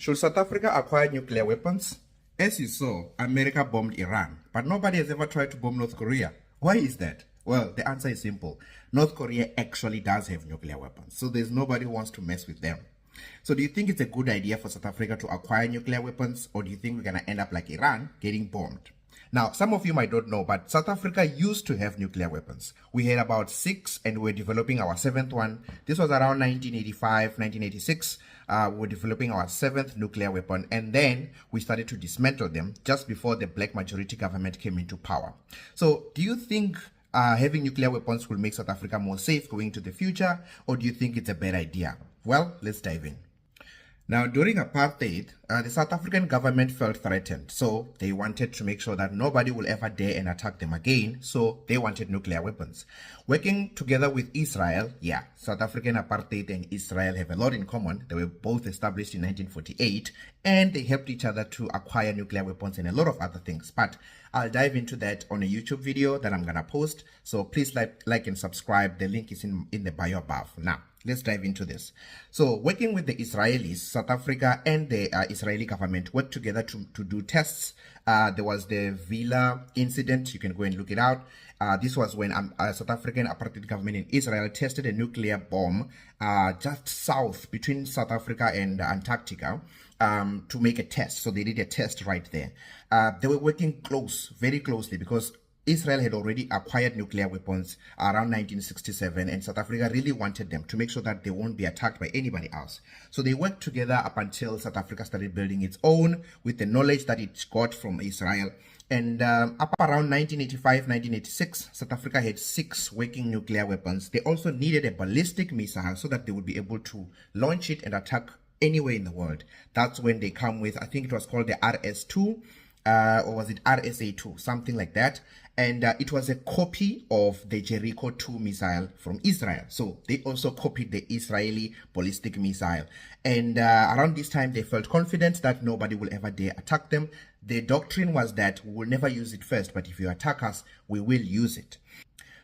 Should South Africa acquire nuclear weapons? As you saw, America bombed Iran, but nobody has ever tried to bomb North Korea. Why is that? Well, the answer is simple. North Korea actually does have nuclear weapons, so there's nobody who wants to mess with them. So do you think it's a good idea for South Africa to acquire nuclear weapons, or do you think we're going to end up like Iran, getting bombed? Now, some of you might not know, but South Africa used to have nuclear weapons. We had about 6 and we're developing our 7th one. This was around 1985, 1986. We were developing our 7th nuclear weapon, and then we started to dismantle them just before the black majority government came into power. So do you think having nuclear weapons will make South Africa more safe going into the future, or do you think it's a bad idea? Well, let's dive in. Now, during apartheid, the South African government felt threatened, so they wanted to make sure that nobody will ever dare and attack them again, so they wanted nuclear weapons. Working together with Israel, yeah, South African apartheid and Israel have a lot in common. They were both established in 1948, and they helped each other to acquire nuclear weapons and a lot of other things. But I'll dive into that on a YouTube video that I'm gonna post, so please like and subscribe. The link is in the bio above. Now, let's dive into this. So working with the Israelis, South Africa and the Israeli government worked together to do tests. There was the Villa incident. You can go and look it out. This was when South African apartheid government in Israel tested a nuclear bomb just south between South Africa and Antarctica to make a test. So they did a test right there. They were working very closely, because Israel had already acquired nuclear weapons around 1967, and South Africa really wanted them to make sure that they won't be attacked by anybody else. So they worked together up until South Africa started building its own with the knowledge that it got from Israel. And up around 1985, 1986, South Africa had 6 working nuclear weapons. They also needed a ballistic missile so that they would be able to launch it and attack anywhere in the world. That's when they come with, I think it was called the RS-2. Or was it RSA-2, something like that. And it was a copy of the Jericho-2 missile from Israel. So they also copied the Israeli ballistic missile. And around this time, they felt confident that nobody will ever dare attack them. The doctrine was that we will never use it first, but if you attack us, we will use it.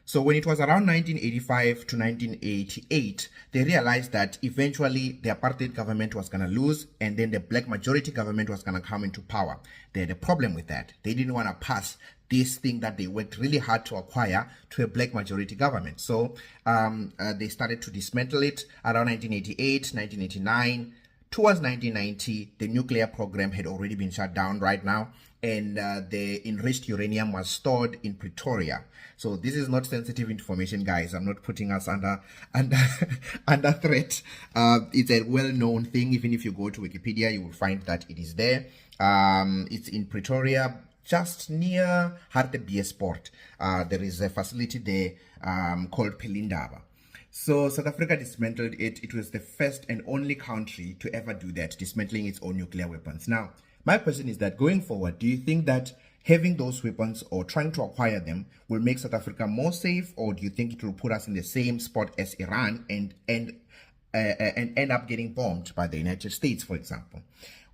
So when it was around 1985 to 1988, they realized that eventually the apartheid government was going to lose, and then the black majority government was going to come into power. They had a problem with that. They didn't want to pass this thing that they worked really hard to acquire to a black majority government. So they started to dismantle it around 1988, 1989. Towards 1990, the nuclear program had already been shut down right now, and the enriched uranium was stored in Pretoria. So this is not sensitive information, guys. I'm not putting us under threat. It's a well-known thing. Even if you go to Wikipedia, you will find that it is there. It's in Pretoria, just near Hartbeespoort. There is a facility there called Pelindaba. So South Africa dismantled it. It was the first and only country to ever do that, dismantling its own nuclear weapons. Now, my question is that going forward, do you think that having those weapons or trying to acquire them will make South Africa more safe, or do you think it will put us in the same spot as Iran and end up getting bombed by the United States, for example?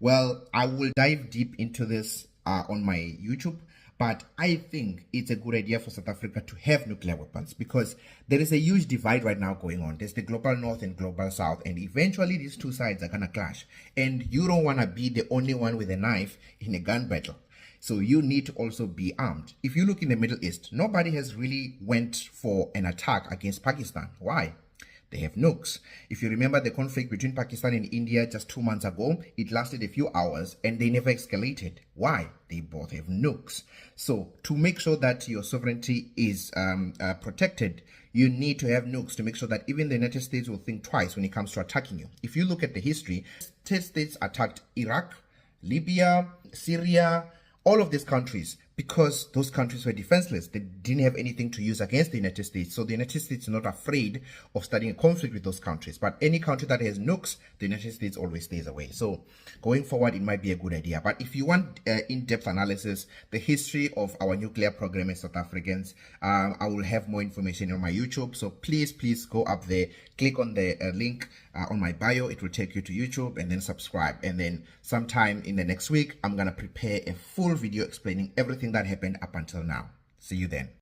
Well, I will dive deep into this on my YouTube. But I think it's a good idea for South Africa to have nuclear weapons, because there is a huge divide right now going on. There's the global north and global south, and eventually these two sides are going to clash. And you don't want to be the only one with a knife in a gun battle. So you need to also be armed. If you look in the Middle East, nobody has really went for an attack against Pakistan. Why? They have nukes. If you remember the conflict between Pakistan and India just 2 months ago, it lasted a few hours and they never escalated. Why? They both have nukes. So to make sure that your sovereignty is protected, you need to have nukes to make sure that even the United States will think twice when it comes to attacking you. If you look at the history, the United States attacked Iraq, Libya, Syria, all of these countries, because those countries were defenseless. They didn't have anything to use against the United States. So the United States is not afraid of starting a conflict with those countries. But any country that has nukes, the United States always stays away. So going forward, it might be a good idea. But if you want in-depth analysis, the history of our nuclear program as South Africans, I will have more information on my YouTube. So please go up there, click on the link on my bio. It will take you to YouTube, and then subscribe. And then sometime in the next week, I'm going to prepare a full video explaining everything that happened up until now. See you then.